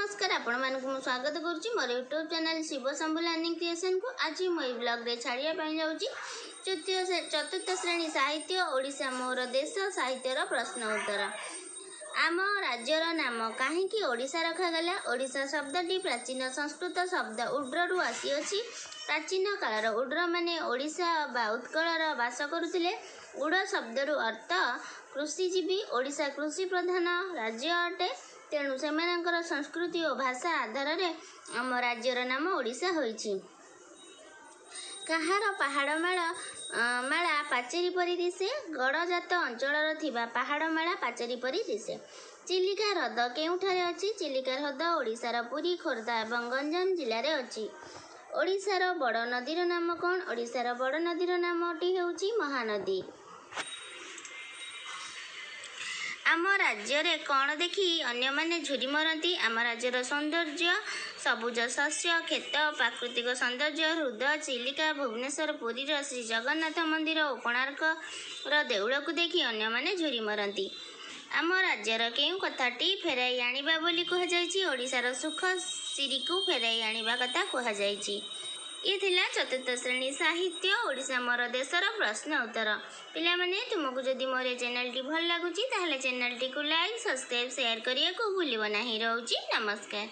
नमस्कार आपण मानक मु स्वागत करुच्ची मोर YouTube channel Shiv Shambhu learning creation को आज मो ब्लॉग रे छाड़िया जाऊँगी चतुर्थ श्रेणी साहित्य ओडिशा मोर देश साहित्यर प्रश्न उत्तर। आम राज्यर नाम कहीं ओडिशा रखागला। ओडिशा शब्दटी प्राचीन संस्कृत शब्द उड्रु आसीअछि। प्राचीन कालर उड्र माने ओडिशा बा उत्कलर बास करुथिले। उड शब्दरु अर्थ कृषिजीवी। ओडिशा कृषि प्रधान राज्य अटे, तेणु सेमानंकर संस्कृति और भाषा आधार रे आम राज्यर नाम ओडिशा होइछि। कहार पहाड़ माला पाचेरी परी दिशे। गड़जात अंचलर थिबा पहाड़ माला पाचेरी परी दिशे। चिलिका ह्रद केउठारे अछि? चिलिका ह्रद ओडिशार पुरी, खोर्धा और गंजाम जिले में अछि। ओडिशार बड़ नदीर नाम कौन? ओडिशार बड़ नदीर नामटी हेउछि महानदी। आम राज्य रे कौन देखी अन्य माने झुरी मरती? आम राज्यर सौंदर्य, सबुज शस्य क्षेत, प्राकृतिक सौंदर्य, हृद, चिलिका, भुवनेश्वर, पुरी श्री जगन्नाथ मंदिर और कोणार्कर देउल को देखी अन्य माने झुरी मरती। आम राज्यर केउ कथाटी फेराई आनिबा बोली कहा जायछि? ओडिशार सुख सिरी को फेराई आनिबा कथा कहा जायछि। ये थिला चतुर्थ श्रेणी साहित्य ओडिशा मोर देशर प्रश्न उत्तर। पिला माने तुमको जदि मोर चैनल टी भल लागुची ताहले चैनल टी को लाइक, सब्सक्राइब, शेयर करिया को भूलिबो नाही। रहउची नमस्कार।